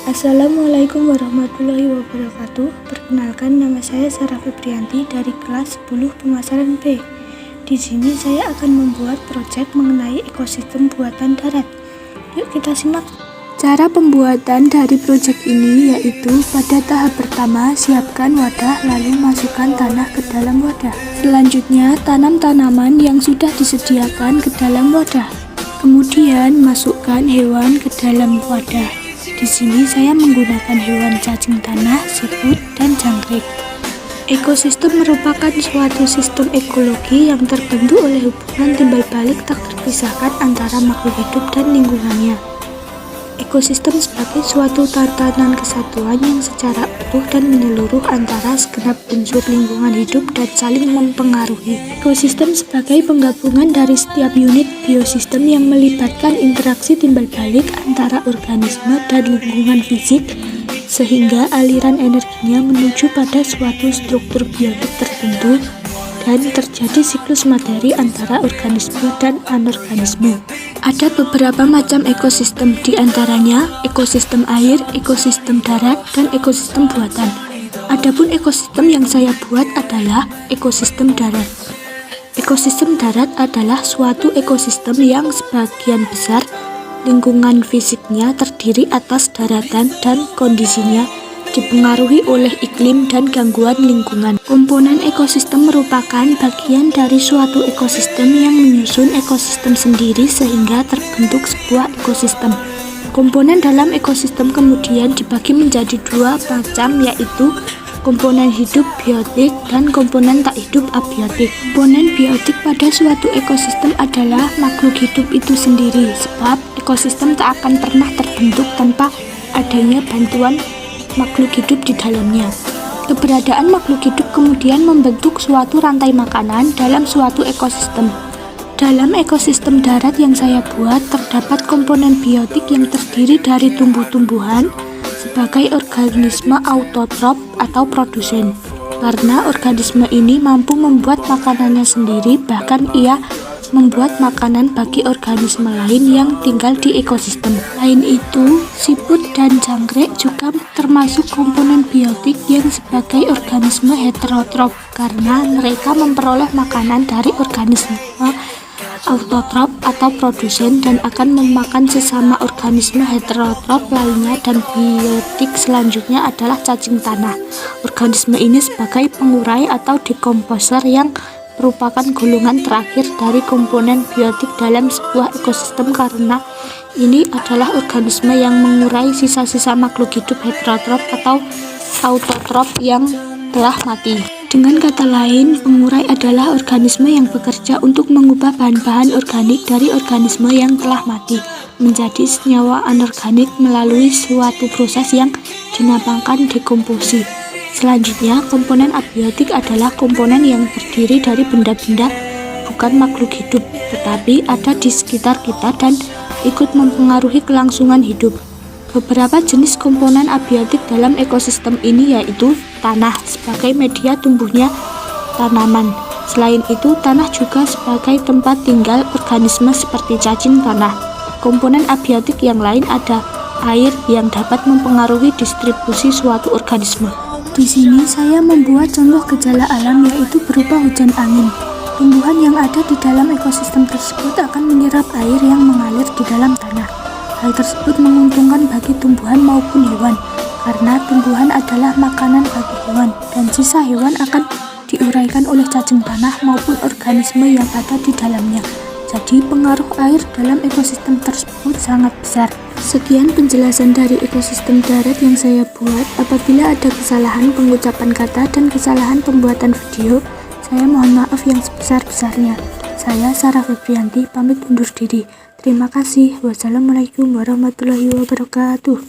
Assalamualaikum warahmatullahi wabarakatuh. Perkenalkan, nama saya Sarah Febrianti dari kelas 10 pemasaran B. Di sini saya akan membuat proyek mengenai ekosistem buatan darat. Yuk kita simak. Cara pembuatan dari proyek ini yaitu pada tahap pertama siapkan wadah lalu masukkan tanah ke dalam wadah. Selanjutnya tanam tanaman yang sudah disediakan ke dalam wadah. Kemudian masukkan hewan ke dalam wadah. Di sini saya menggunakan hewan cacing tanah, siput, dan jangkrik. Ekosistem merupakan suatu sistem ekologi yang terbentuk oleh hubungan timbal balik tak terpisahkan antara makhluk hidup dan lingkungannya. Ekosistem sebagai suatu tatanan kesatuan yang secara utuh dan menyeluruh antara segenap unsur lingkungan hidup dan saling mempengaruhi. Ekosistem sebagai penggabungan dari setiap unit biosistem yang melibatkan interaksi timbal balik antara organisme dan lingkungan fisik, sehingga aliran energinya menuju pada suatu struktur biotik tertentu dan terjadi siklus materi antara organisme dan anorganisme. Ada beberapa macam ekosistem, di antaranya ekosistem air, ekosistem darat, dan ekosistem buatan. Adapun ekosistem yang saya buat adalah ekosistem darat. Ekosistem darat adalah suatu ekosistem yang sebagian besar lingkungan fisiknya terdiri atas daratan dan kondisinya dipengaruhi oleh iklim dan gangguan lingkungan. Komponen ekosistem merupakan bagian dari suatu ekosistem yang menyusun ekosistem sendiri sehingga terbentuk sebuah ekosistem. Komponen dalam ekosistem kemudian dibagi menjadi dua macam, yaitu komponen hidup biotik dan komponen tak hidup abiotik. Komponen biotik pada suatu ekosistem adalah makhluk hidup itu sendiri, sebab ekosistem tak akan pernah terbentuk tanpa adanya bantuan makhluk hidup di dalamnya. Keberadaan makhluk hidup kemudian membentuk suatu rantai makanan dalam suatu ekosistem. Dalam ekosistem darat yang saya buat, terdapat komponen biotik yang terdiri dari tumbuh-tumbuhan sebagai organisme autotrof atau produsen. Karena organisme ini mampu membuat makanannya sendiri, bahkan ia membuat makanan bagi organisme lain yang tinggal di ekosistem. Selain itu, siput dan jangkrik juga termasuk komponen biotik yang sebagai organisme heterotrof karena mereka memperoleh makanan dari organisme autotrof atau produsen dan akan memakan sesama organisme heterotrof lainnya. Dan biotik selanjutnya adalah cacing tanah. Organisme ini sebagai pengurai atau dekomposer yang merupakan golongan terakhir dari komponen biotik dalam sebuah ekosistem karena ini adalah organisme yang mengurai sisa-sisa makhluk hidup heterotrof atau autotrof yang telah mati. Dengan kata lain, pengurai adalah organisme yang bekerja untuk mengubah bahan-bahan organik dari organisme yang telah mati menjadi senyawa anorganik melalui suatu proses yang dinamakan dekomposisi. Selanjutnya, komponen abiotik adalah komponen yang terdiri dari benda-benda bukan makhluk hidup, tetapi ada di sekitar kita dan ikut mempengaruhi kelangsungan hidup. Beberapa jenis komponen abiotik dalam ekosistem ini yaitu tanah sebagai media tumbuhnya tanaman. Selain itu, tanah juga sebagai tempat tinggal organisme seperti cacing tanah. Komponen abiotik yang lain ada air yang dapat mempengaruhi distribusi suatu organisme. Di sini saya membuat contoh gejala alam yaitu berupa hujan angin. Tumbuhan yang ada di dalam ekosistem tersebut akan menyerap air yang mengalir di dalam tanah. Hal tersebut menguntungkan bagi tumbuhan maupun hewan, karena tumbuhan adalah makanan bagi hewan, dan sisa hewan akan diuraikan oleh cacing tanah maupun organisme yang ada di dalamnya. Jadi pengaruh air dalam ekosistem tersebut sangat besar. Sekian penjelasan dari ekosistem darat yang saya buat. Apabila ada kesalahan pengucapan kata dan kesalahan pembuatan video, saya mohon maaf yang sebesar-besarnya. Saya Sarah Febrianti, pamit undur diri. Terima kasih. Wassalamualaikum warahmatullahi wabarakatuh.